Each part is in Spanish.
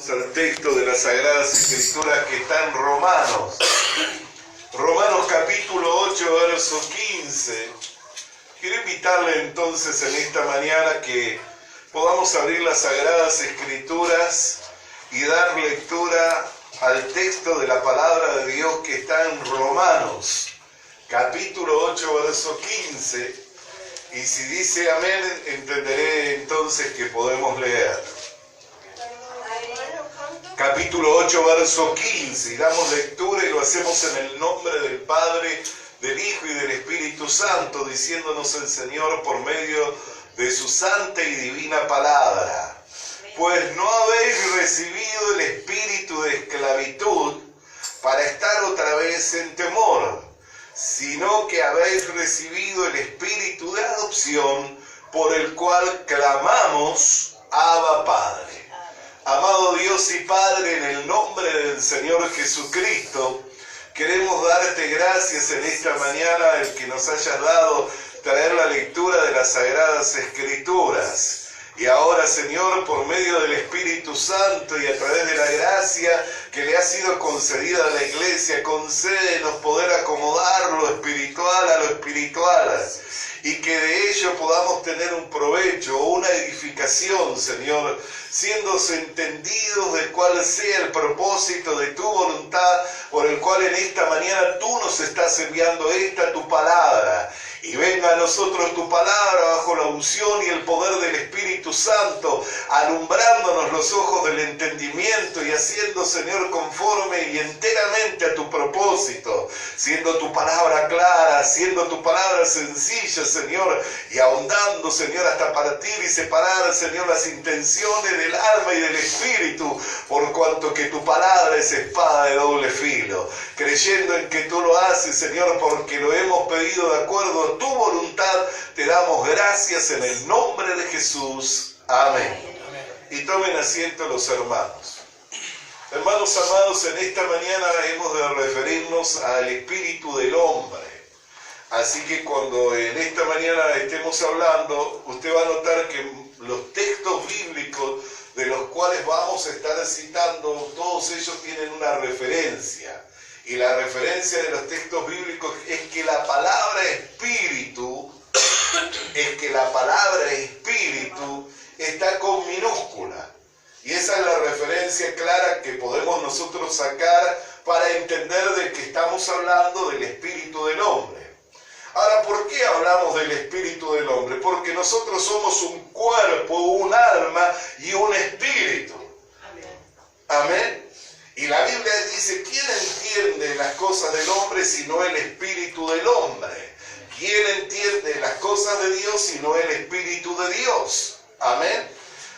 Al texto de las Sagradas Escrituras que está en Romanos. Romanos capítulo 8, verso 15. Quiero invitarle entonces en esta mañana que podamos abrir las Sagradas Escrituras y dar lectura al texto de la palabra de Dios que está en Romanos capítulo 8, verso 15. Y si dice amén, entenderé entonces que podemos leer. Capítulo 8, verso 15, y damos lectura y lo hacemos en el nombre del Padre, del Hijo y del Espíritu Santo, diciéndonos el Señor por medio de su santa y divina palabra. Pues no habéis recibido el espíritu de esclavitud para estar otra vez en temor, sino que habéis recibido el espíritu de adopción, por el cual clamamos, Abba Padre. Amado Dios y Padre, en el nombre del Señor Jesucristo, queremos darte gracias en esta mañana, el que nos hayas dado traer la lectura de las Sagradas Escrituras. Y ahora, Señor, por medio del Espíritu Santo y a través de la gracia que le ha sido concedida a la Iglesia, concédenos poder acomodar lo espiritual a lo espiritual, y que de ello podamos tener un provecho, una edificación, Señor, siendo entendidos de cuál sea el propósito de tu voluntad, por el cual en esta mañana tú nos estás enviando tu palabra. Y venga a nosotros tu palabra bajo la unción y el poder del Espíritu Santo, alumbrándonos los ojos del entendimiento y haciendo, Señor, conforme y enteramente a tu propósito, siendo tu palabra clara, siendo tu palabra sencilla, Señor, y ahondando, Señor, hasta partir y separar, Señor, las intenciones del alma y del espíritu, por cuanto que tu palabra es espada de doble filo, creyendo en que tú lo haces, Señor, porque lo hemos pedido de acuerdo a tu voluntad, te damos gracias en el nombre de Jesús. Amén. Y tomen asiento los hermanos. Hermanos amados, en esta mañana hemos de referirnos al espíritu del hombre. Así que cuando en esta mañana estemos hablando, usted va a notar que los textos bíblicos de los cuales vamos a estar citando, todos ellos tienen una referencia. Y la referencia de los textos bíblicos es que la palabra espíritu, está con minúscula. Y esa es la referencia clara que podemos nosotros sacar para entender de que estamos hablando del espíritu del hombre. Ahora, ¿por qué hablamos del espíritu del hombre? Porque nosotros somos un cuerpo, un alma y un espíritu. Amén. Y la Biblia dice, ¿quién entiende las cosas del hombre sino el espíritu del hombre? ¿Quién entiende las cosas de Dios sino el espíritu de Dios? Amén.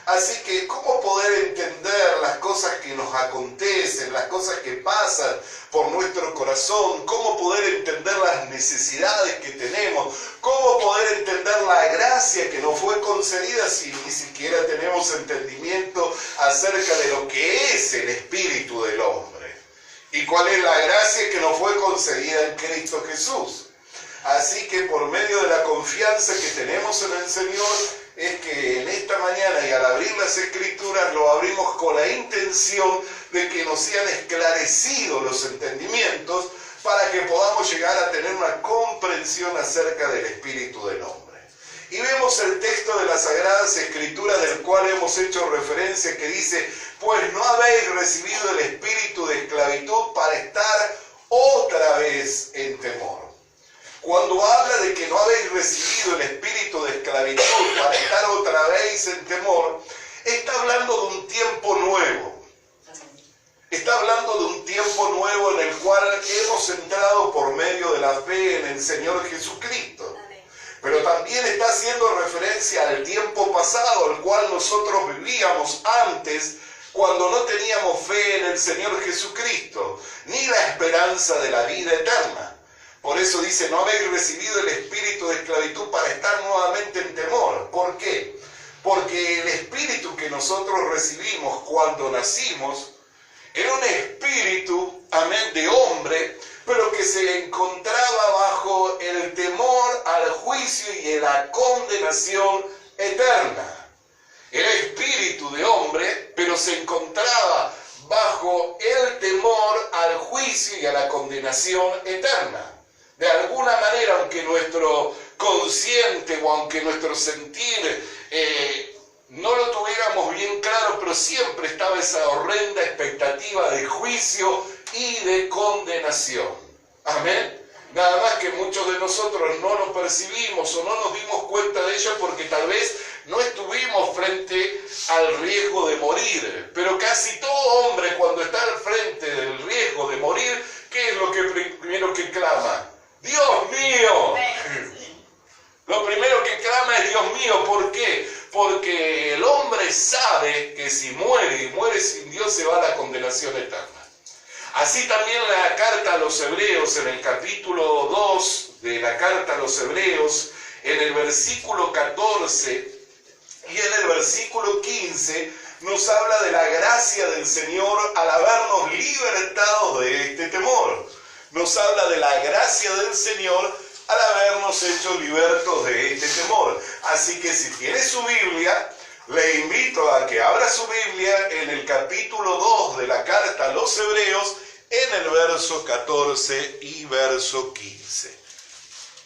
Así que, ¿cómo poder entender las cosas que nos acontecen, las cosas que pasan por nuestro corazón? ¿Cómo poder entender las necesidades que tenemos? ¿Cómo poder entender la gracia que nos fue concedida si ni siquiera tenemos entendimiento acerca de lo que es el espíritu del hombre? ¿Y cuál es la gracia que nos fue concedida en Cristo Jesús? Así que por medio de la confianza que tenemos en el Señor, es que en esta mañana y al abrir las Escrituras lo abrimos con la intención de que nos sean esclarecidos los entendimientos para que podamos llegar a tener una comprensión acerca del espíritu del hombre. Y vemos el texto de las Sagradas Escrituras del cual hemos hecho referencia, que dice, pues no habéis recibido el espíritu de esclavitud para estar otra vez en temor. Cuando habla de que no habéis recibido el espíritu de esclavitud para estar otra vez en temor, está hablando de un tiempo nuevo. Está hablando de un tiempo nuevo en el cual hemos entrado por medio de la fe en el Señor Jesucristo. Pero también está haciendo referencia al tiempo pasado, el cual nosotros vivíamos antes, cuando no teníamos fe en el Señor Jesucristo, ni la esperanza de la vida eterna. Por eso dice, no habéis recibido el espíritu de esclavitud para estar nuevamente en temor. ¿Por qué? Porque el espíritu que nosotros recibimos cuando nacimos era un espíritu, amén, de hombre, pero que se encontraba bajo el temor al juicio y a la condenación eterna. era espíritu de hombre, pero se encontraba bajo el temor al juicio y a la condenación eterna. De alguna manera, aunque nuestro consciente o aunque nuestro sentir no lo tuviéramos bien claro, pero siempre estaba esa horrenda expectativa de juicio y de condenación. Amén. Nada más que muchos de nosotros no lo percibimos o no nos dimos cuenta de ello porque tal vez no estuvimos frente al riesgo de morir. Pero casi todo hombre, cuando está al frente del riesgo de morir, ¿qué es lo que primero que clama? ¡Dios mío! Lo primero que clama es Dios mío. ¿Por qué? Porque el hombre sabe que si muere y muere sin Dios se va a la condenación eterna. Así también la carta a los Hebreos, en el capítulo 2 de la carta a los Hebreos, en el versículo 14 y en el versículo 15, nos habla de la gracia del Señor al habernos libertado de este temor. Nos habla de la gracia del Señor al habernos hecho libertos de este temor. Así que si tiene su Biblia, le invito a que abra su Biblia en el capítulo 2 de la carta a los Hebreos, en el verso 14 y verso 15.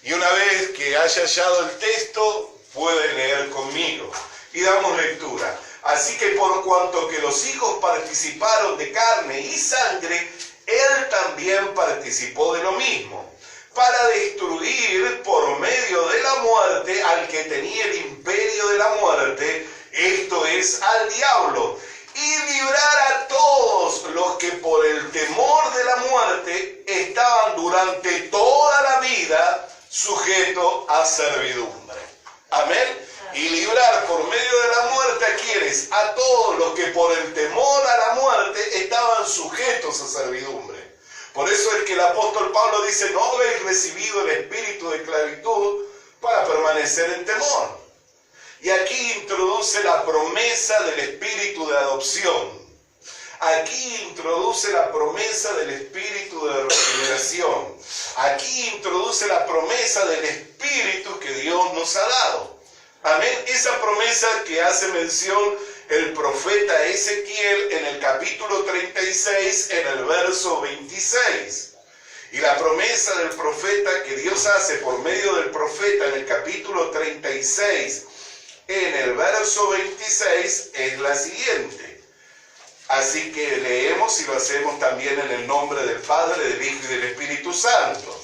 Y una vez que haya hallado el texto, puede leer conmigo. Y damos lectura. Así que por cuanto que los hijos participaron de carne y sangre, él también participó de lo mismo, para destruir por medio de la muerte al que tenía el imperio de la muerte, esto es, al diablo, y librar a todos los que por el temor de la muerte estaban durante toda la vida sujetos a servidumbre. Amén. Y librar por medio de la muerte a quienes, a todos los que por el temor a la muerte estaban sujetos a servidumbre. Por eso es que el apóstol Pablo dice, no habéis recibido el espíritu de esclavitud para permanecer en temor. Y aquí introduce la promesa del espíritu de adopción. Aquí introduce la promesa del espíritu de regeneración. Aquí introduce la promesa del espíritu que Dios nos ha dado. Amén. Esa promesa que hace mención el profeta Ezequiel en el capítulo 36, en el verso 26. Y la promesa del profeta que Dios hace por medio del profeta en el capítulo 36, en el verso 26, es la siguiente. Así que leemos y lo hacemos también en el nombre del Padre, del Hijo y del Espíritu Santo.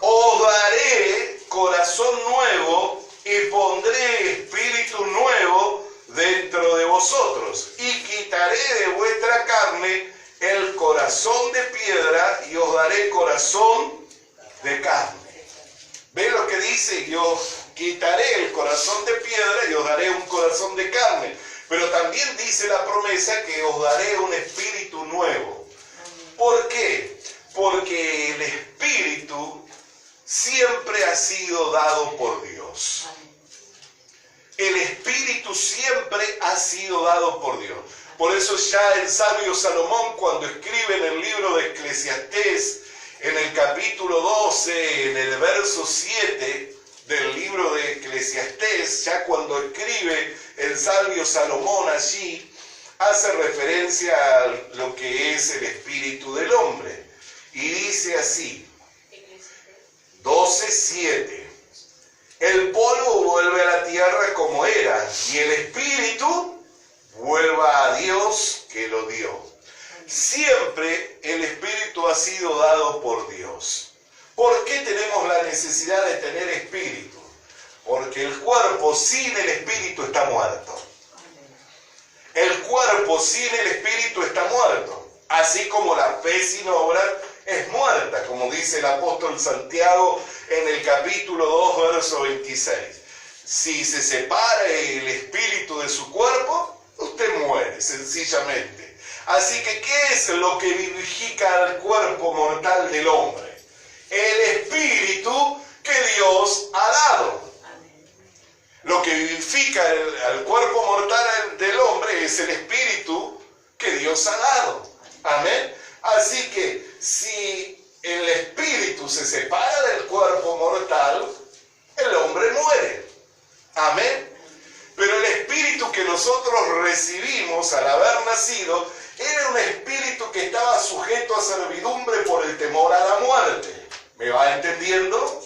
Os daré corazón nuevo y pondré espíritu nuevo dentro de vosotros, y quitaré de vuestra carne el corazón de piedra y os daré corazón de carne. ¿Ven lo que dice? Yo quitaré el corazón de piedra y os daré un corazón de carne. Pero también dice la promesa que os daré un espíritu nuevo. ¿Por qué? Porque el espíritu siempre ha sido dado por Dios. El espíritu siempre ha sido dado por Dios. Por eso ya el sabio Salomón, cuando escribe en el libro de Eclesiastés, en el capítulo 12, en el verso 7 del libro de Eclesiastés, ya cuando escribe el sabio Salomón allí, hace referencia a lo que es el espíritu del hombre. Y dice así, 12:7. El polvo vuelve a la tierra como era, y el espíritu vuelva a Dios que lo dio. Siempre el espíritu ha sido dado por Dios. ¿Por qué tenemos la necesidad de tener espíritu? Porque el cuerpo sin el espíritu está muerto. El cuerpo sin el espíritu está muerto. Así como la fe sin obra es muerta, como dice el apóstol Santiago en el capítulo 2, verso 26. Si se separa el espíritu de su cuerpo, usted muere, sencillamente. Así que, ¿qué es lo que vivifica al cuerpo mortal del hombre? El espíritu que Dios ha dado. Lo que vivifica al cuerpo mortal del hombre es el espíritu que Dios ha dado. Amén. Así que si el espíritu se separa del cuerpo mortal, el hombre muere. Amén. Pero el espíritu que nosotros recibimos al haber nacido era un espíritu que estaba sujeto a servidumbre por el temor a la muerte. ¿Me va entendiendo?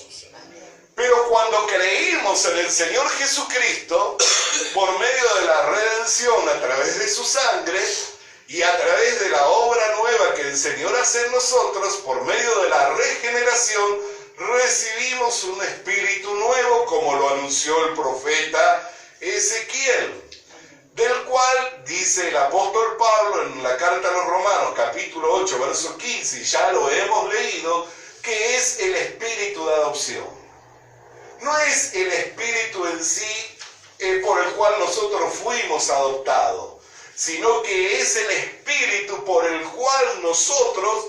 Pero cuando creímos en el Señor Jesucristo, por medio de la redención a través de su sangre y a través de la obra nueva que el Señor hace en nosotros, por medio de la regeneración, recibimos un espíritu nuevo, como lo anunció el profeta Ezequiel, del cual dice el apóstol Pablo en la carta a los Romanos, capítulo 8, verso 15, y ya lo hemos leído, que es el espíritu de adopción. No es el espíritu en sí por el cual nosotros fuimos adoptados, sino que es el espíritu por el cual nosotros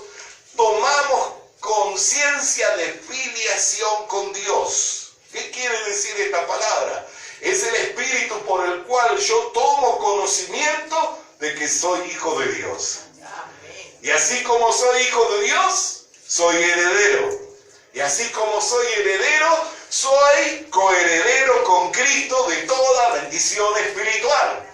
tomamos conciencia de filiación con Dios. ¿Qué quiere decir esta palabra? Es el espíritu por el cual yo tomo conocimiento de que soy hijo de Dios. Y así como soy hijo de Dios, soy heredero. Y así como soy heredero, soy coheredero con Cristo de toda bendición espiritual.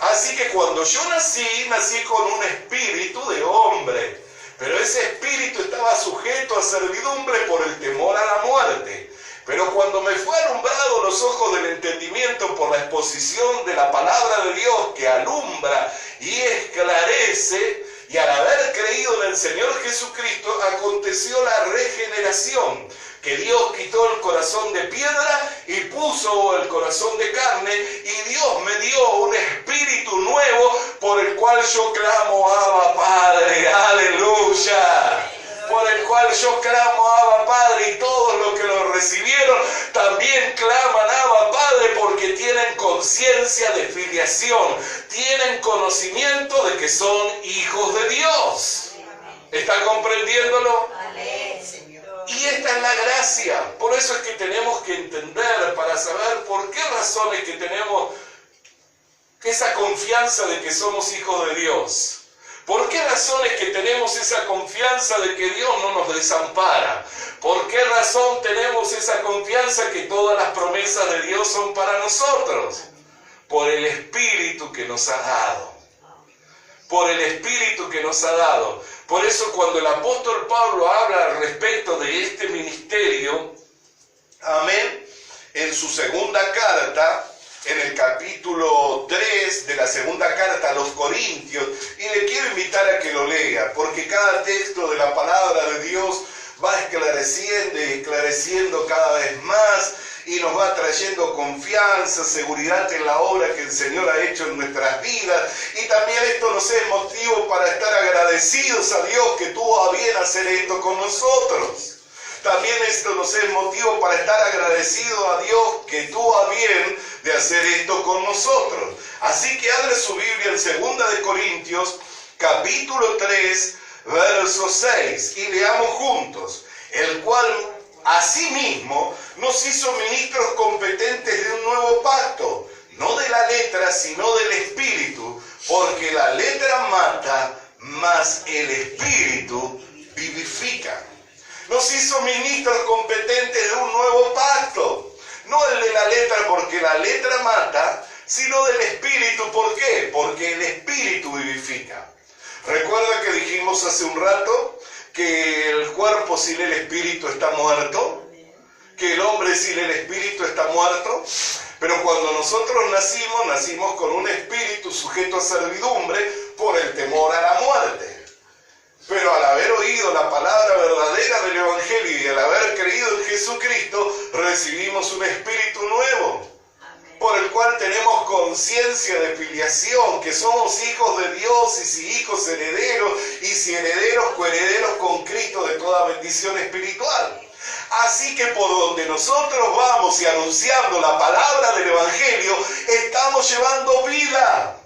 Así que cuando yo nací con un espíritu de hombre. Pero ese espíritu estaba sujeto a servidumbre por el temor a la muerte. Pero cuando me fue alumbrado los ojos del entendimiento por la exposición de la palabra de Dios que alumbra y esclarece, y al haber creído en el Señor Jesucristo, aconteció la regeneración, que Dios quitó el corazón de piedra y puso el corazón de carne, y Dios me dio un espíritu nuevo por el cual yo clamo, Abba Padre, aleluya. Por el cual yo clamo, Abba Padre, y todos los que lo recibieron también claman, Abba Padre, porque tienen conciencia de filiación, tienen conocimiento de que son hijos de Dios. ¿Está comprendiéndolo? Y esta es la gracia. Por eso es que tenemos que entender, para saber por qué razones que tenemos esa confianza de que somos hijos de Dios. ¿Por qué razones que tenemos esa confianza de que Dios no nos desampara? ¿Por qué razón tenemos esa confianza que todas las promesas de Dios son para nosotros? Por el Espíritu que nos ha dado. Por el Espíritu que nos ha dado. Por eso cuando el apóstol Pablo habla al respecto de este ministerio, amén, en su segunda carta, en el capítulo 3 de la segunda carta a los Corintios, y le quiero invitar a que lo lea, porque cada texto de la palabra de Dios va esclareciendo y esclareciendo cada vez más, y nos va trayendo confianza, seguridad en la obra que el Señor ha hecho en nuestras vidas, y también esto nos es motivo para estar agradecidos a Dios que tuvo a bien hacer esto con nosotros. También esto nos es motivo para estar agradecido a Dios que tuvo a bien de hacer esto con nosotros. Así que abre su Biblia en 2 de Corintios, capítulo 3, verso 6, y leamos juntos, el cual asimismo nos hizo ministros competentes de un nuevo pacto, no de la letra, sino del Espíritu, porque la letra mata, mas el Espíritu vivifica. Nos hizo ministros competentes de un nuevo pacto. No el de la letra, porque la letra mata, sino del Espíritu. ¿Por qué? Porque el Espíritu vivifica. ¿Recuerda que dijimos hace un rato que el cuerpo sin el Espíritu está muerto? Que el hombre sin el Espíritu está muerto. Pero cuando nosotros nacimos con un espíritu sujeto a servidumbre por el temor a la muerte. Pero al haber oído la palabra verdadera del Evangelio y al haber creído en Jesucristo, recibimos un espíritu nuevo, por el cual tenemos conciencia de filiación, que somos hijos de Dios, y si hijos herederos, y si herederos, coherederos con Cristo de toda bendición espiritual. Así que por donde nosotros vamos y anunciando la palabra del Evangelio, estamos llevando vida.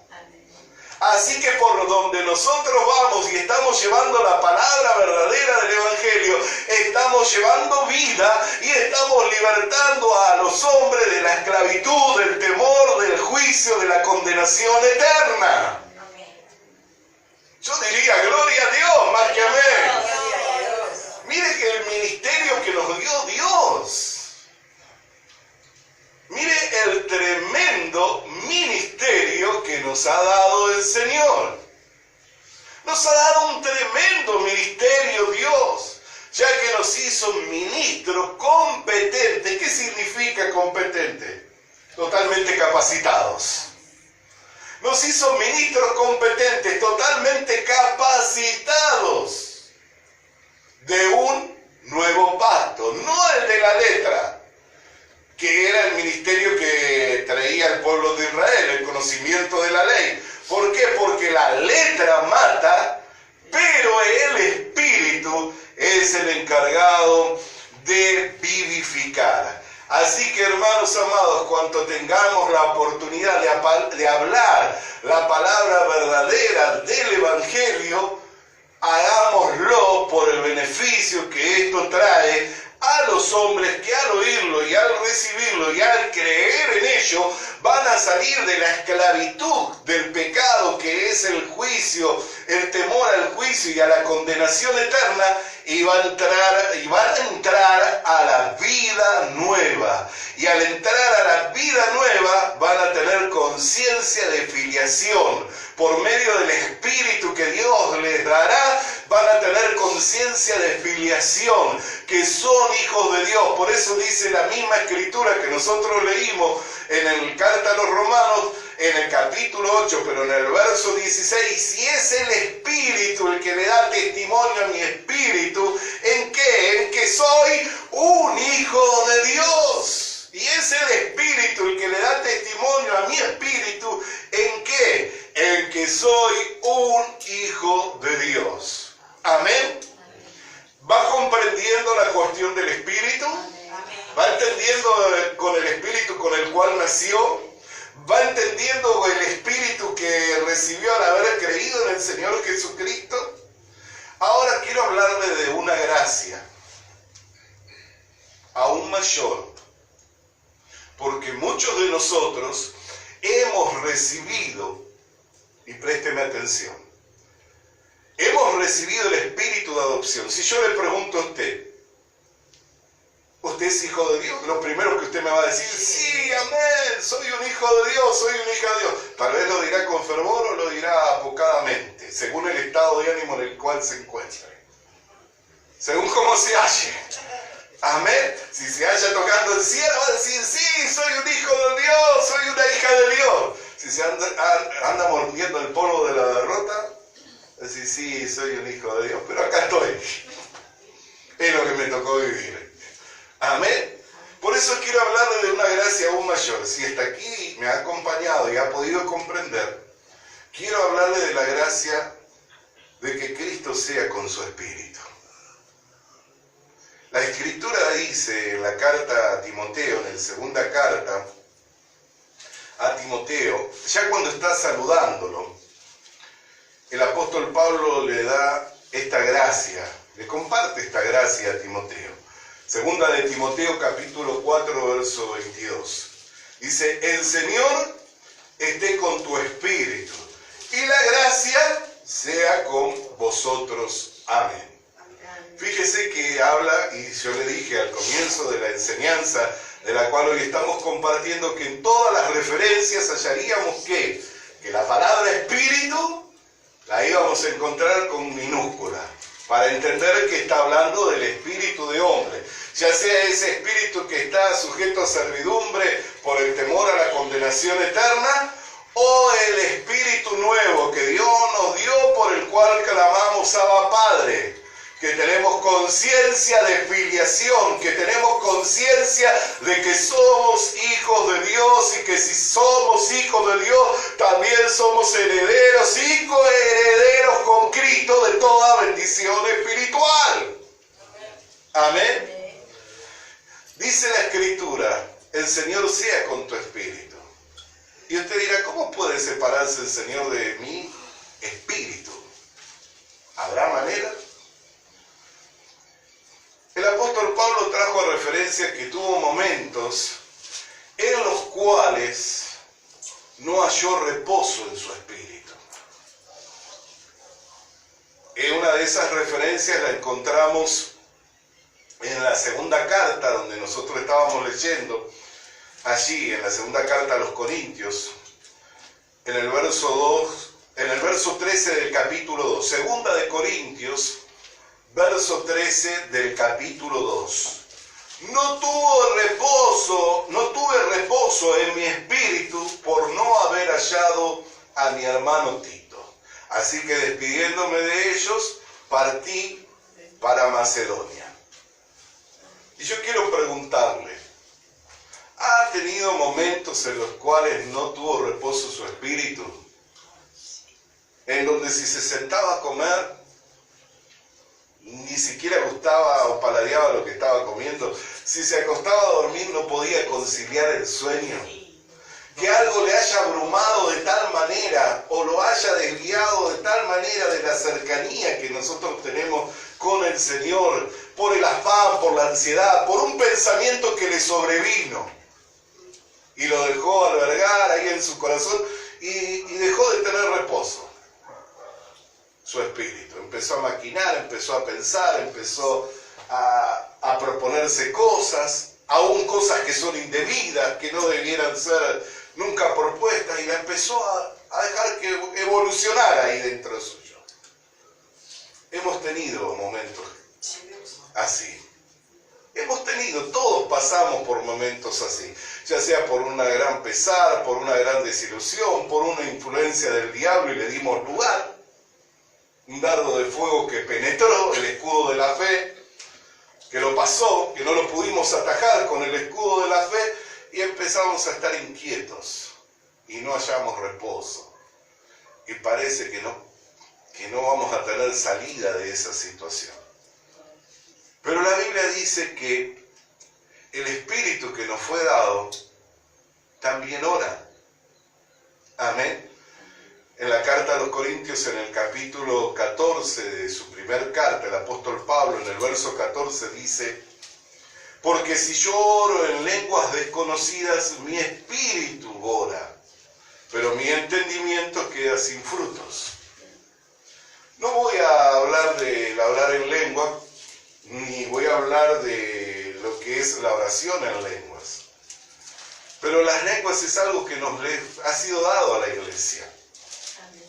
Así que por donde nosotros vamos y estamos llevando la palabra verdadera del Evangelio, estamos llevando vida y estamos libertando a los hombres de la esclavitud, del temor, del juicio, de la condenación eterna. Yo diría, gloria a Dios, más que amén. Mire que el ministerio que nos dio Dios. Mire el tremendo nos ha dado un tremendo ministerio Dios, ya que nos hizo ministros competentes. ¿Qué significa competente? Totalmente capacitados. Nos hizo ministros competentes, totalmente capacitados de un nuevo pacto, no el de la letra, que era el ministerio que traía al pueblo de Israel, el conocimiento de la ley. ¿Por qué? Porque la letra mata, pero el Espíritu es el encargado de vivificar. Así que, hermanos amados, cuando tengamos la oportunidad de hablar la palabra verdadera del Evangelio, hagámoslo por el beneficio que esto trae a los hombres que al oírlo y al recibirlo y al creer en ello van a salir de la esclavitud del pecado, que es el juicio, el temor al juicio y a la condenación eterna, y van a entrar a la vida nueva. Y al entrar a la vida nueva van a tener conciencia de filiación. Por medio del Espíritu que Dios les dará, van a tener conciencia de filiación, que son hijos de Dios. Por eso dice la misma Escritura que nosotros leímos en el Carta a los Romanos, en el capítulo 8, pero en el verso 16, si es el Espíritu el que le da testimonio a mi espíritu, ¿en qué? En que soy un hijo de Dios. Y es el Espíritu el que le da testimonio a mi espíritu, ¿en qué? En que soy un hijo de Dios. Amén. ¿Va comprendiendo la cuestión del Espíritu? ¿Va entendiendo con el Espíritu con el cual nació? ¿Va entendiendo el Espíritu que recibió al haber creído en el Señor Jesucristo? Ahora quiero hablarle de una gracia aún mayor, porque muchos de nosotros hemos recibido, y présteme atención, hemos recibido el Espíritu de adopción. Si yo le pregunto a usted, ¿usted es hijo de Dios? Lo primero que usted me va a decir, sí, amén, soy un hijo de Dios, soy una hija de Dios. Tal vez lo dirá con fervor o lo dirá apocadamente, según el estado de ánimo en el cual se encuentre. Según cómo se halle. Amén. Si se halla tocando el cielo, va a decir, sí, soy un hijo de Dios, soy una hija de Dios. Si se anda mordiendo el polvo de la derrota, va a decir, sí, soy un hijo de Dios, pero acá estoy. Es lo que me tocó vivir. Amén. Por eso quiero hablarle de una gracia aún mayor. Si está aquí, me ha acompañado y ha podido comprender, quiero hablarle de la gracia de que Cristo sea con su Espíritu. La Escritura dice en la carta a Timoteo, en la segunda carta a Timoteo, ya cuando está saludándolo, el apóstol Pablo le da esta gracia, le comparte esta gracia a Timoteo. Segunda de Timoteo, capítulo 4, verso 22. Dice, el Señor esté con tu espíritu, y la gracia sea con vosotros. Amén. Fíjese que habla, y yo le dije al comienzo de la enseñanza, de la cual hoy estamos compartiendo, que en todas las referencias hallaríamos que la palabra espíritu la íbamos a encontrar con minúscula, para entender que está hablando del espíritu de hombre, ya sea ese espíritu que está sujeto a servidumbre por el temor a la condenación eterna, o el espíritu nuevo que Dios nos dio, por el cual clamamos Abba Padre, que tenemos conciencia de filiación, que tenemos conciencia de que somos hijos de Dios, y que si somos hijos de Dios, también somos herederos y coherederos con Cristo de toda bendición espiritual. Amén. Dice la Escritura, el Señor sea con tu espíritu. Y usted dirá, ¿cómo puede separarse el Señor de mi espíritu? ¿Habrá manera? El apóstol Pablo trajo a referencia que tuvo momentos en los cuales no halló reposo en su espíritu. Una de esas referencias la encontramos en la segunda carta, donde nosotros estábamos leyendo, allí en la segunda carta a los Corintios, en el verso 2, en el verso 13 del capítulo 2. Segunda de Corintios, verso 13 del capítulo 2. No tuve reposo en mi espíritu por no haber hallado a mi hermano Tito. Así que despidiéndome de ellos, partí para Macedonia. Y yo quiero preguntarle, ¿ha tenido momentos en los cuales no tuvo reposo su espíritu? En donde si se sentaba a comer, ni siquiera gustaba o paladeaba lo que estaba comiendo. Si se acostaba a dormir, no podía conciliar el sueño. Que algo le haya abrumado de tal manera o lo haya desviado de tal manera de la cercanía que nosotros tenemos con el Señor, por el afán, por la ansiedad, por un pensamiento que le sobrevino y lo dejó albergar ahí en su corazón y dejó de tener reposo. Su espíritu empezó a maquinar, empezó a pensar, empezó a proponerse cosas, aún cosas que son indebidas, que no debieran ser nunca propuestas, y la empezó a dejar que evolucionara ahí dentro suyo. Hemos tenido momentos así. Todos pasamos por momentos así, ya sea por una gran pesar, por una gran desilusión, por una influencia del diablo y le dimos lugar. Un dardo de fuego que penetró el escudo de la fe, que lo pasó, que no lo pudimos atajar con el escudo de la fe, y empezamos a estar inquietos y no hallamos reposo. Y parece que no vamos a tener salida de esa situación. Pero la Biblia dice que el Espíritu que nos fue dado también ora. Amén. En la carta a los Corintios, en el capítulo 14 de su primer carta, el apóstol Pablo, en el verso 14, dice: porque si yo oro en lenguas desconocidas, mi espíritu ora, pero mi entendimiento queda sin frutos. No voy a hablar del hablar en lengua, ni voy a hablar de lo que es la oración en lenguas. Pero las lenguas es algo que nos ha sido dado a la iglesia,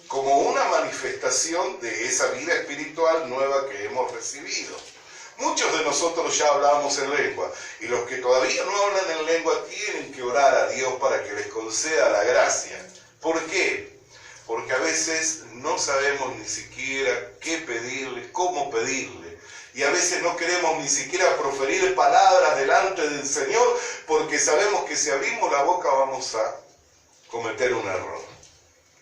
como una manifestación de esa vida espiritual nueva que hemos recibido. Muchos de nosotros ya hablamos en lengua, y los que todavía no hablan en lengua tienen que orar a Dios para que les conceda la gracia. ¿Por qué? Porque a veces no sabemos ni siquiera qué pedirle, cómo pedirle, y a veces no queremos ni siquiera proferir palabras delante del Señor, porque sabemos que si abrimos la boca vamos a cometer un error,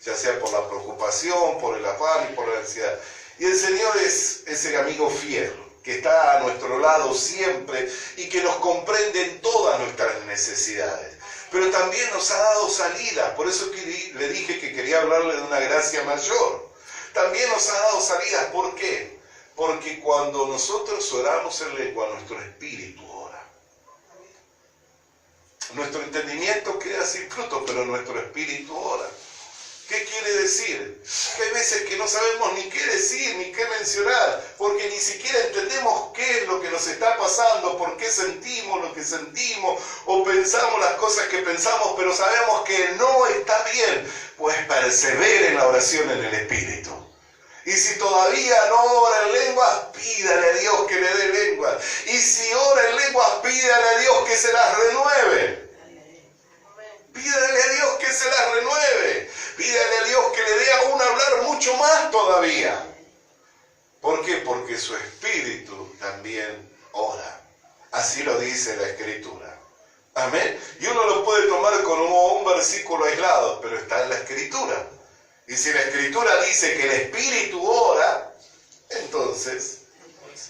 ya sea por la preocupación, por el afán y por la ansiedad. Y el Señor es ese amigo fiel, que está a nuestro lado siempre y que nos comprende en todas nuestras necesidades. Pero también nos ha dado salida, por eso le dije que quería hablarle de una gracia mayor. También nos ha dado salida, ¿por qué? Porque cuando nosotros oramos en lengua, nuestro espíritu ora. Nuestro entendimiento queda sin fruto, pero nuestro espíritu ora. ¿Qué quiere decir? Que hay veces que no sabemos ni qué decir, ni qué mencionar, porque ni siquiera entendemos qué es lo que nos está pasando, por qué sentimos lo que sentimos, o pensamos las cosas que pensamos, pero sabemos que no está bien. Pues persevere en la oración en el Espíritu. Y si todavía no ora en lenguas, pídale a Dios que le dé lenguas. Y si ora en lenguas, pídale a Dios que se las renueve. Pídale a Dios que se las renueve. Pídale a Dios que le dé aún hablar mucho más todavía. ¿Por qué? Porque su espíritu también ora. Así lo dice la Escritura. Amén. Y uno lo puede tomar como un versículo aislado, pero está en la Escritura. Y si la Escritura dice que el espíritu ora, entonces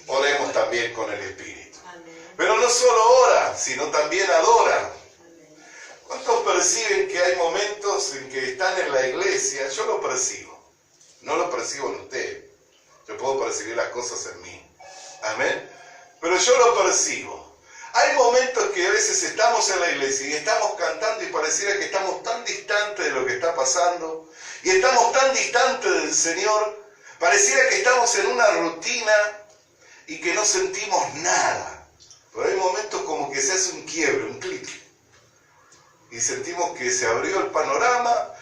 oremos también con el espíritu. Pero no solo ora, sino también adora. ¿Cuántos perciben que hay momentos en que están en la iglesia? Yo lo percibo. No lo percibo en usted. Yo puedo percibir las cosas en mí. Amén. Pero yo lo percibo. Hay momentos que a veces estamos en la iglesia y estamos cantando y pareciera que estamos tan distantes de lo que está pasando. Y estamos tan distantes del Señor. Pareciera que estamos en una rutina y que no sentimos nada. Pero hay momentos como que se hace un quiebre, un clic. Y sentimos que se abrió el panorama,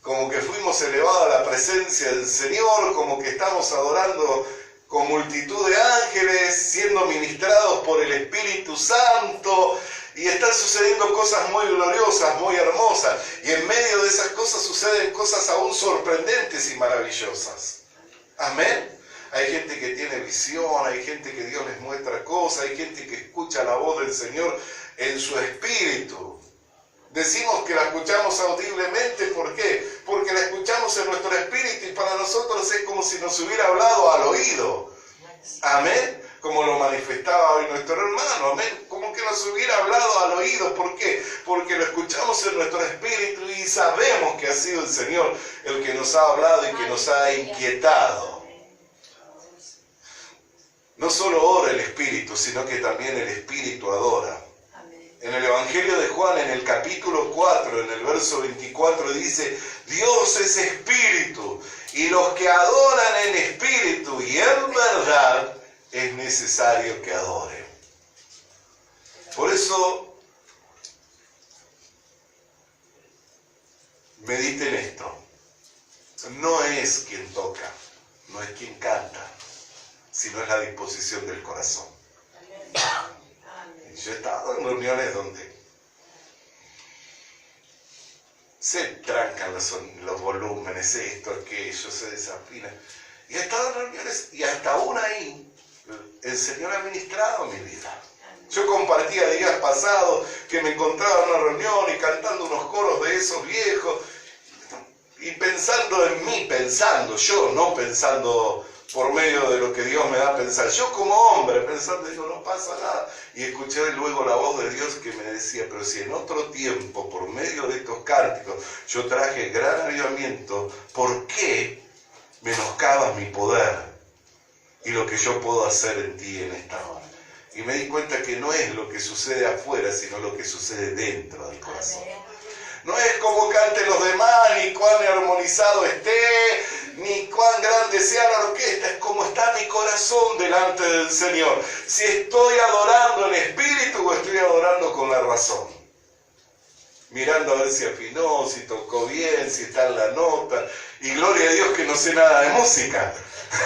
como que fuimos elevados a la presencia del Señor, como que estamos adorando con multitud de ángeles, siendo ministrados por el Espíritu Santo, y están sucediendo cosas muy gloriosas, muy hermosas, y en medio de esas cosas suceden cosas aún sorprendentes y maravillosas. Amén. Hay gente que tiene visión, hay gente que Dios les muestra cosas, hay gente que escucha la voz del Señor en su espíritu. Decimos que la escuchamos audiblemente, ¿por qué? Porque la escuchamos en nuestro espíritu y para nosotros es como si nos hubiera hablado al oído. Amén. Como lo manifestaba hoy nuestro hermano. Amén. Como que nos hubiera hablado al oído. ¿Por qué? Porque lo escuchamos en nuestro espíritu y sabemos que ha sido el Señor el que nos ha hablado y que nos ha inquietado. No solo ora el espíritu, sino que también el espíritu adora. En el Evangelio de Juan, en el capítulo 4, en el verso 24, dice: Dios es espíritu, y los que adoran en espíritu y en verdad es necesario que adoren. Por eso, mediten esto. No es quien toca, no es quien canta, sino es la disposición del corazón. Yo he estado en reuniones donde se trancan los volúmenes, esto, aquello, se desafina. Y he estado en reuniones y hasta aún ahí el Señor ha ministrado mi vida. Yo compartía días pasados que me encontraba en una reunión y cantando unos coros de esos viejos y pensando en mí, yo, no pensando por medio de lo que Dios me da a pensar. Yo como hombre pensando, digo, no pasa nada. Y escuché luego la voz de Dios que me decía: pero si en otro tiempo, por medio de estos cánticos, yo traje gran avivamiento, ¿por qué menoscabas mi poder y lo que yo puedo hacer en ti en esta hora? Y me di cuenta que no es lo que sucede afuera, sino lo que sucede dentro del corazón. No es como canten los demás, ni cuán armonizado esté, ni cuán grande sea la orquesta, es como está mi corazón delante del Señor. Si estoy adorando en espíritu o estoy adorando con la razón. Mirando a ver si afinó, si tocó bien, si está en la nota. Y gloria a Dios que no sé nada de música.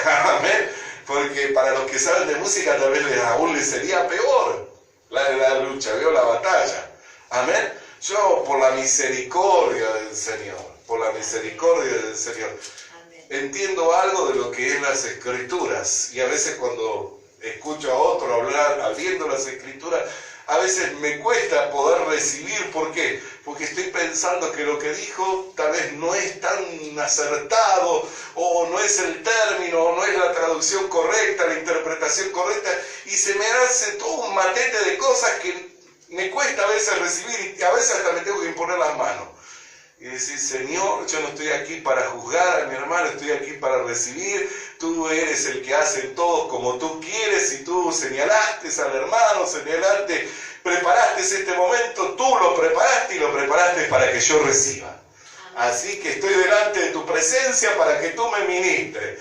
Amén. Porque para los que saben de música tal vez aún les sería peor la lucha, veo la batalla. Amén. Yo, por la misericordia del Señor, entiendo algo de lo que es las Escrituras. Y a veces cuando escucho a otro hablar, abriendo las Escrituras, a veces me cuesta poder recibir. ¿Por qué? Porque estoy pensando que lo que dijo tal vez no es tan acertado, o no es el término, o no es la traducción correcta, la interpretación correcta, y se me hace todo un matete de cosas que me cuesta a veces recibir, y a veces hasta me tengo que imponer las manos. Y decir: Señor, yo no estoy aquí para juzgar a mi hermano, estoy aquí para recibir. Tú eres el que hace todo como tú quieres, y tú señalaste al hermano, preparaste este momento, tú lo preparaste y lo preparaste para que yo reciba. Así que estoy delante de tu presencia para que tú me ministres.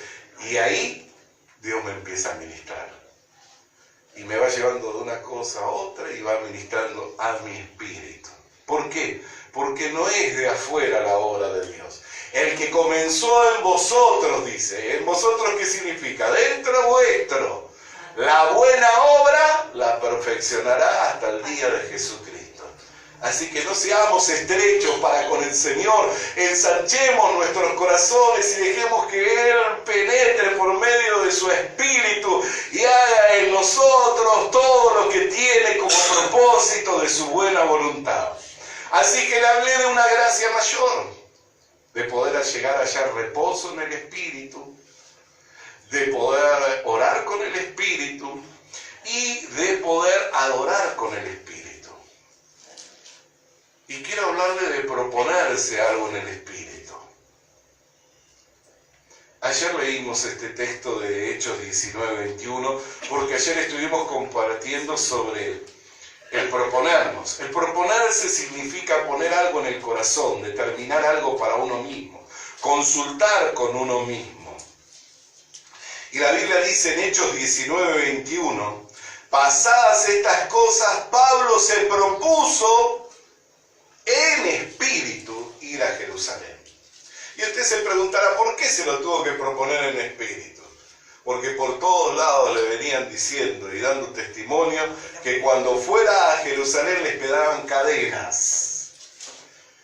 Y ahí Dios me empieza a ministrar. Y me va llevando de una cosa a otra y va ministrando a mi espíritu. ¿Por qué? Porque no es de afuera la obra de Dios. El que comenzó en vosotros, dice. ¿En vosotros qué significa? Dentro vuestro. La buena obra la perfeccionará hasta el día de Jesucristo. Así que no seamos estrechos para con el Señor, ensanchemos nuestros corazones y dejemos que Él penetre por medio de su Espíritu y haga en nosotros todo lo que tiene como propósito de su buena voluntad. Así que le hablé de una gracia mayor, de poder llegar a hallar reposo en el Espíritu, de poder orar con el Espíritu y de poder adorar con el Espíritu. Y quiero hablarle de proponerse algo en el Espíritu. Ayer leímos este texto de Hechos 19:21, porque ayer estuvimos compartiendo sobre el proponernos. El proponerse significa poner algo en el corazón, determinar algo para uno mismo, consultar con uno mismo. Y la Biblia dice en Hechos 19:21, pasadas estas cosas, Pablo se propuso en espíritu ir a Jerusalén. Y usted se preguntará, ¿por qué se lo tuvo que proponer en espíritu? Porque por todos lados le venían diciendo y dando testimonio que cuando fuera a Jerusalén le esperaban cadenas.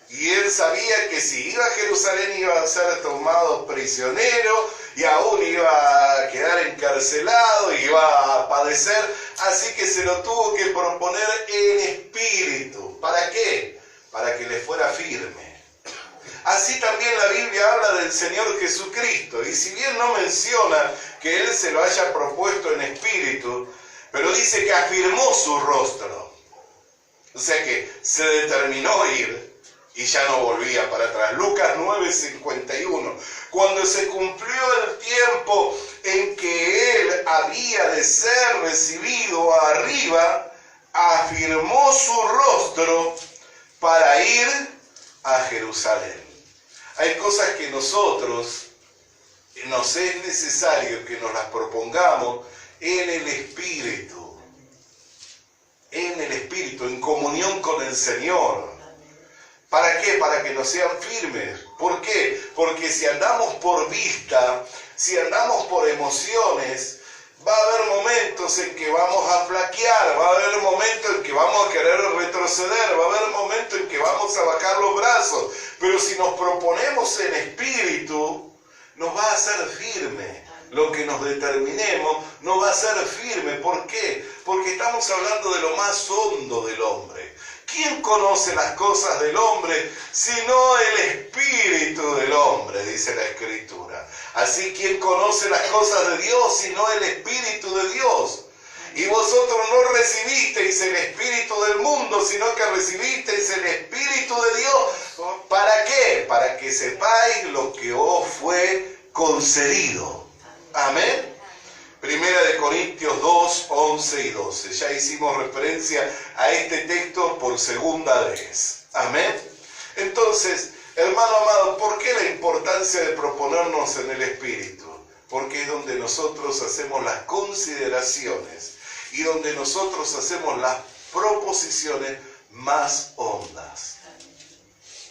Y él sabía que si iba a Jerusalén iba a ser tomado prisionero y aún iba a quedar encarcelado y iba a padecer. Así que se lo tuvo que proponer en espíritu. ¿Para qué? Para que le fuera firme. Así también la Biblia habla del Señor Jesucristo. Y si bien no menciona que Él se lo haya propuesto en espíritu, pero dice que afirmó su rostro. O sea que se determinó ir. Y ya no volvía para atrás. Lucas 9:51. Cuando se cumplió el tiempo en que él había de ser recibido arriba, afirmó su rostro para ir a Jerusalén. Hay cosas que nosotros nos es necesario que nos las propongamos en el Espíritu. En el Espíritu, en comunión con el Señor. ¿Para qué? Para que nos sean firmes. ¿Por qué? Porque si andamos por vista, si andamos por emociones, va a haber momentos en que vamos a flaquear, va a haber momentos en que vamos a querer retroceder, va a haber momentos en que vamos a bajar los brazos. Pero si nos proponemos en espíritu, nos va a hacer firme. Lo que nos determinemos nos va a hacer firme. ¿Por qué? Porque estamos hablando de lo más hondo del hombre. ¿Quién conoce las cosas del hombre sino el espíritu del hombre? Dice la Escritura. Así, ¿quién conoce las cosas de Dios sino el espíritu de Dios? Y vosotros no recibisteis el espíritu del mundo, sino que recibisteis el espíritu de Dios. ¿Para qué? Para que sepáis lo que os fue concedido. Amén. Primera de Corintios 2, 11 y 12. Ya hicimos referencia a este texto por segunda vez. Amén. Entonces, hermano amado, ¿por qué la importancia de proponernos en el Espíritu? Porque es donde nosotros hacemos las consideraciones y donde nosotros hacemos las proposiciones más hondas.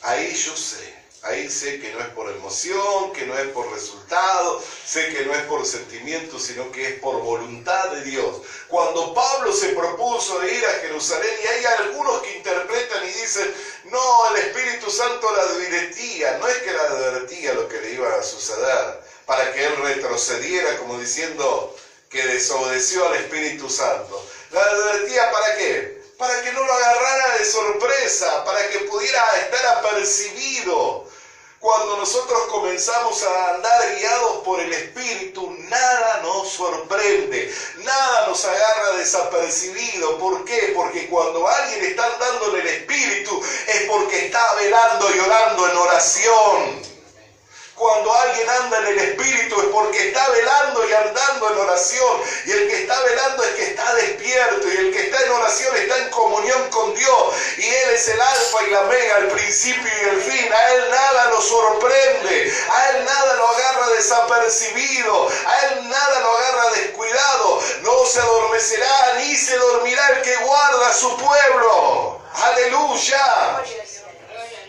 Ahí yo sé. Ahí sé que no es por emoción, que no es por resultado, sé que no es por sentimiento, sino que es por voluntad de Dios. Cuando Pablo se propuso ir a Jerusalén, y hay algunos que interpretan y dicen, no, el Espíritu Santo la advertía, no es que la advertía lo que le iba a suceder, para que él retrocediera, como diciendo que desobedeció al Espíritu Santo. ¿La advertía para qué? Para que no lo agarrara de sorpresa, para que pudiera estar apercibido. Cuando nosotros comenzamos a andar guiados por el Espíritu, nada nos sorprende, nada nos agarra desapercibido. ¿Por qué? Porque cuando alguien está andando en el Espíritu es porque está velando y orando en oración. Cuando alguien anda en el Espíritu es porque está velando y andando en oración. Y el que está velando es que está despierto. Y el que está en oración está en comunión con Dios. Y Él es el alfa y la omega, el principio y el fin. A Él nada lo sorprende. A Él nada lo agarra desapercibido. A Él nada lo agarra descuidado. No se adormecerá ni se dormirá el que guarda a su pueblo. ¡Aleluya!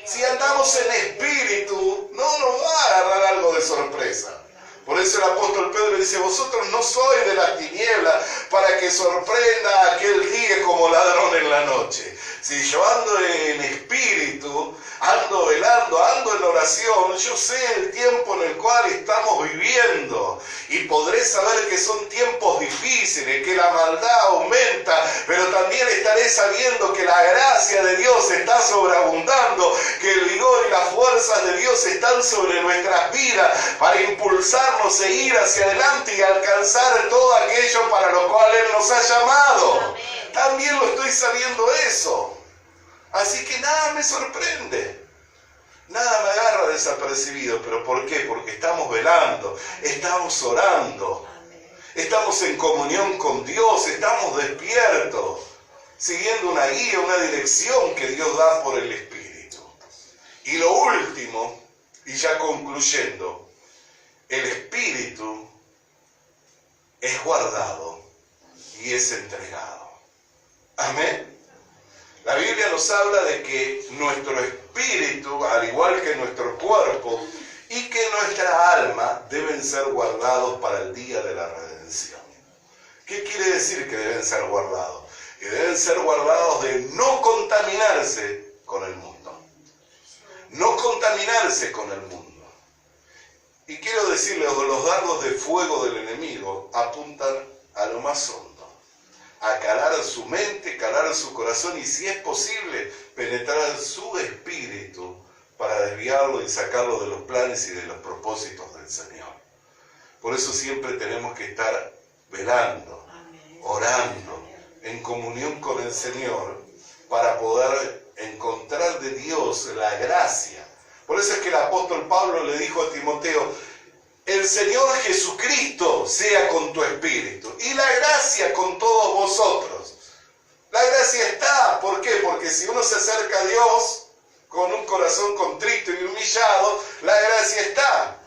Si andamos en espíritu, no nos va a agarrar algo de sorpresa. Por eso el apóstol Pedro dice, vosotros no sois de las tinieblas para que sorprenda aquel día como ladrón en la noche. Si yo ando en espíritu, ando velando, ando en oración, yo sé el tiempo en el cual estamos viviendo y podré saber que son tiempos difíciles, que la maldad aumenta, pero también estaré sabiendo que la gracia de Dios está sobreabundando, que el vigor y las fuerzas de Dios están sobre nuestras vidas para impulsarnos e ir hacia adelante y alcanzar todo aquello para lo cual Él nos ha llamado. Amén. También lo estoy sabiendo eso. Así que nada me sorprende. Nada me agarra desapercibido. ¿Pero por qué? Porque estamos velando, estamos orando, estamos en comunión con Dios, estamos despiertos, siguiendo una guía, una dirección que Dios da por el Espíritu. Y lo último, y ya concluyendo, el Espíritu es guardado y es entregado. Amén. La Biblia nos habla de que nuestro espíritu, al igual que nuestro cuerpo, y que nuestra alma deben ser guardados para el día de la redención. ¿Qué quiere decir que deben ser guardados? Que deben ser guardados de no contaminarse con el mundo. No contaminarse con el mundo. Y quiero decirles, los dardos de fuego del enemigo apuntan a lo más hondo, a calar su mente, calar su corazón y, si es posible, penetrar su espíritu para desviarlo y sacarlo de los planes y de los propósitos del Señor. Por eso siempre tenemos que estar velando, orando, en comunión con el Señor, para poder encontrar de Dios la gracia. Por eso es que el apóstol Pablo le dijo a Timoteo: el Señor Jesucristo sea con tu espíritu y la gracia con todos vosotros. La gracia está, ¿por qué? Porque si uno se acerca a Dios con un corazón contrito y humillado, la gracia está.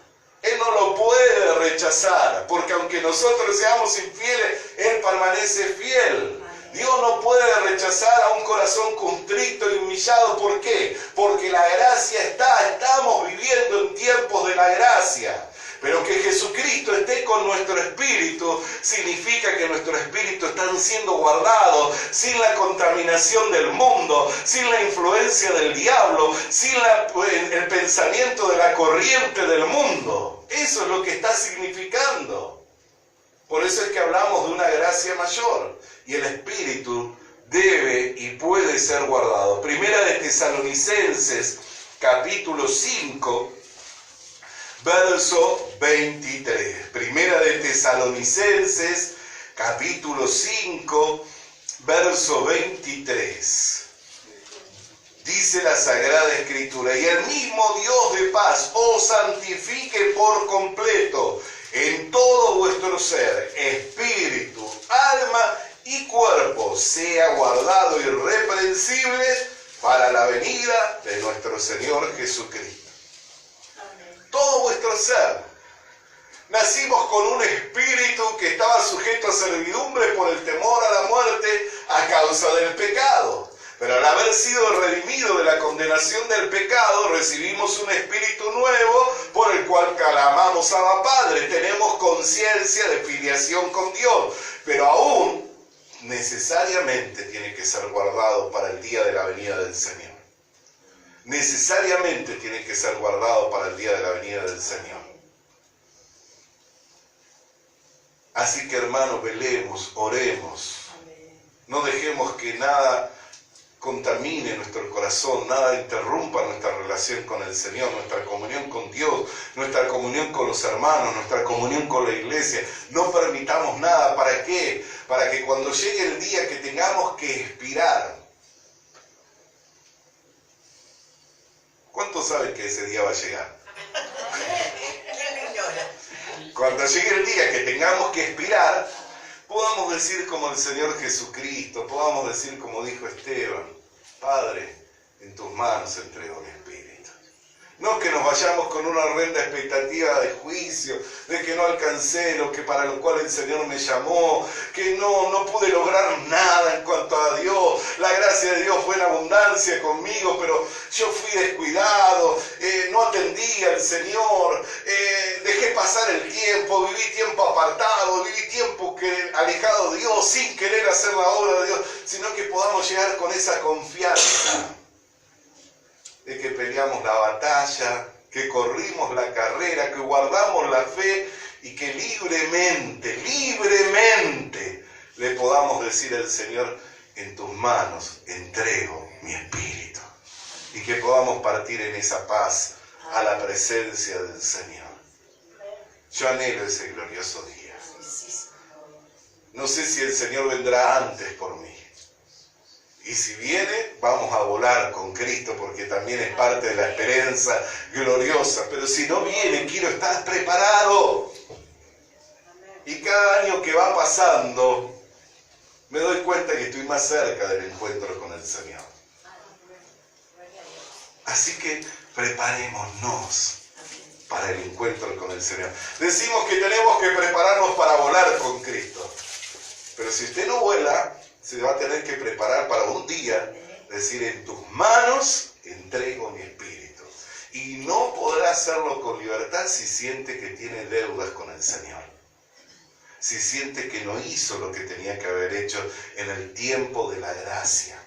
Él no lo puede rechazar, porque aunque nosotros seamos infieles, Él permanece fiel. Dios no puede rechazar a un corazón contrito y humillado. ¿Por qué? Porque la gracia está. Estamos viviendo en tiempos de la gracia. Pero que Jesucristo esté con nuestro espíritu significa que nuestro espíritu están siendo guardados sin la contaminación del mundo, sin la influencia del diablo, sin el pensamiento de la corriente del mundo. Eso es lo que está significando. Por eso es que hablamos de una gracia mayor, y el espíritu debe y puede ser guardado. Primera de Tesalonicenses, capítulo 5, verso 23. Primera de Tesalonicenses, capítulo 5, verso 23. Dice la Sagrada Escritura: y el mismo Dios de paz os santifique por completo en todo vuestro ser, espíritu, alma y cuerpo, sea guardado irreprensible para la venida de nuestro Señor Jesucristo. Todo vuestro ser. Nacimos con un espíritu que estaba sujeto a servidumbre por el temor a la muerte a causa del pecado. Pero al haber sido redimido de la condenación del pecado, recibimos un espíritu nuevo por el cual clamamos a Padre. Tenemos conciencia de filiación con Dios, pero aún necesariamente tiene que ser guardado para el día de la venida del Señor. Necesariamente tiene que ser guardado para el día de la venida del Señor. Así que, hermanos, velemos, oremos. No dejemos que nada contamine nuestro corazón, nada interrumpa nuestra relación con el Señor, nuestra comunión con Dios, nuestra comunión con los hermanos, nuestra comunión con la iglesia. No permitamos nada. ¿Para qué? Para que cuando llegue el día que tengamos que expirar. ¿Cuántos saben que ese día va a llegar? Cuando llegue el día que tengamos que expirar, podamos decir como el Señor Jesucristo, podamos decir como dijo Esteban: Padre, en tus manos entrego mi espíritu. No que nos vayamos con una horrenda expectativa de juicio, de que no alcancé lo que para lo cual el Señor me llamó, que no pude lograr nada en cuanto a Dios. La gracia de Dios fue en abundancia conmigo, pero yo fui descuidado, no atendí al Señor, dejé pasar el tiempo, viví tiempo apartado, viví tiempo alejado de Dios, sin querer hacer la obra de Dios, sino que podamos llegar con esa confianza de que peleamos la batalla, que corrimos la carrera, que guardamos la fe y que libremente le podamos decir al Señor: en tus manos entrego mi espíritu. Y que podamos partir en esa paz a la presencia del Señor. Yo anhelo ese glorioso día. No sé si el Señor vendrá antes por mí. Y si viene, vamos a volar con Cristo, porque también es parte de la esperanza gloriosa. Pero si no viene, quiero estar preparado. Y cada año que va pasando, me doy cuenta que estoy más cerca del encuentro con el Señor. Así que preparémonos para el encuentro con el Señor. Decimos que tenemos que prepararnos para volar con Cristo. Pero si usted no vuela, se va a tener que preparar para un día decir: en tus manos entrego mi espíritu. y no podrá hacerlo con libertad si siente que tiene deudas con el Señor. Si siente que no hizo lo que tenía que haber hecho en el tiempo de la gracia,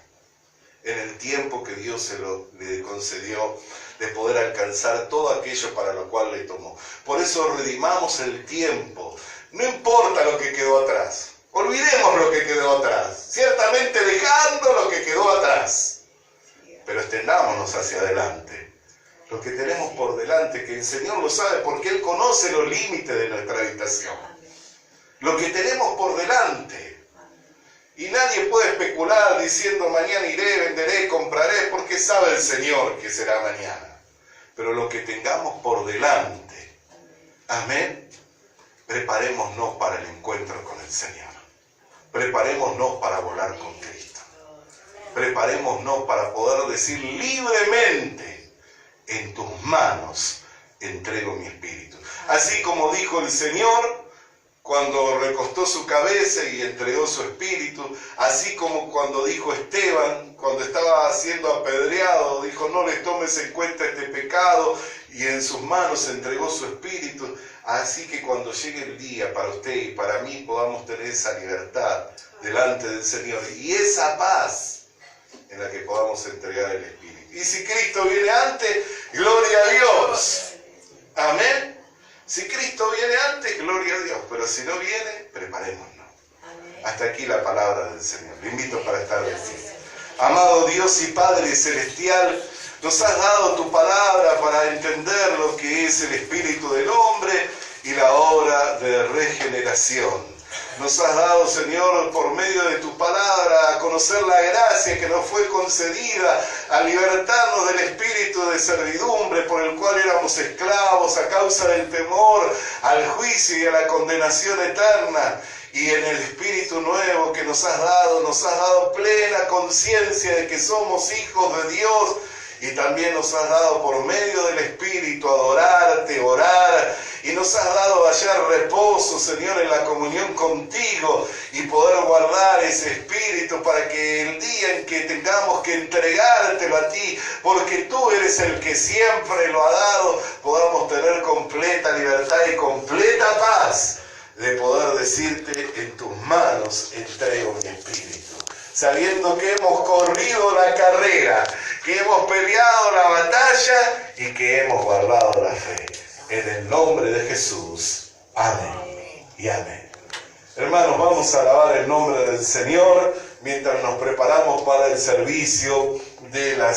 en el tiempo que Dios le concedió de poder alcanzar todo aquello para lo cual le tomó. Por eso redimamos el tiempo. No importa lo que quedó atrás. Olvidemos lo que quedó atrás. Ciertamente dejando lo que quedó atrás. Pero extendámonos hacia adelante. Lo que tenemos por delante, que el Señor lo sabe porque Él conoce los límites de nuestra habitación. Lo que tenemos por delante. Y nadie puede especular diciendo mañana iré, venderé, compraré, porque sabe el Señor que será mañana. Pero lo que tengamos por delante, amén, preparémonos para el encuentro con el Señor. Preparémonos para volar con Cristo. Preparémonos para poder decir libremente, en tus manos entrego mi espíritu. Así como dijo el Señor cuando recostó su cabeza y entregó su espíritu, así como cuando dijo Esteban, cuando estaba siendo apedreado, dijo, no les tomes en cuenta este pecado, y en sus manos entregó su espíritu. Así que cuando llegue el día para usted y para mí podamos tener esa libertad delante del Señor y esa paz en la que podamos entregar el espíritu. Y si Cristo viene antes, gloria a Dios. Amén. Si Cristo viene antes, gloria a Dios, pero si no viene, preparémonos. Hasta aquí la palabra del Señor. Le invito para estar bendecido. Amado Dios y Padre Celestial, nos has dado tu palabra para entender lo que es el espíritu del hombre y la obra de regeneración. Nos has dado, Señor, por medio de tu palabra, a conocer la gracia que nos fue concedida, a libertarnos del espíritu de servidumbre por el cual éramos esclavos a causa del temor al juicio y a la condenación eterna. Y en el espíritu nuevo que nos has dado plena conciencia de que somos hijos de Dios. Y también nos has dado por medio del Espíritu adorarte, orar. Y nos has dado hallar reposo, Señor, en la comunión contigo. Y poder guardar ese Espíritu para que el día en que tengamos que entregártelo a ti, porque tú eres el que siempre lo ha dado, podamos tener completa libertad y completa paz de poder decirte, en tus manos entrego mi espíritu. Sabiendo que hemos corrido la carrera, que hemos peleado la batalla y que hemos guardado la fe. En el nombre de Jesús. Amén y amén. Hermanos, vamos a alabar el nombre del Señor mientras nos preparamos para el servicio de la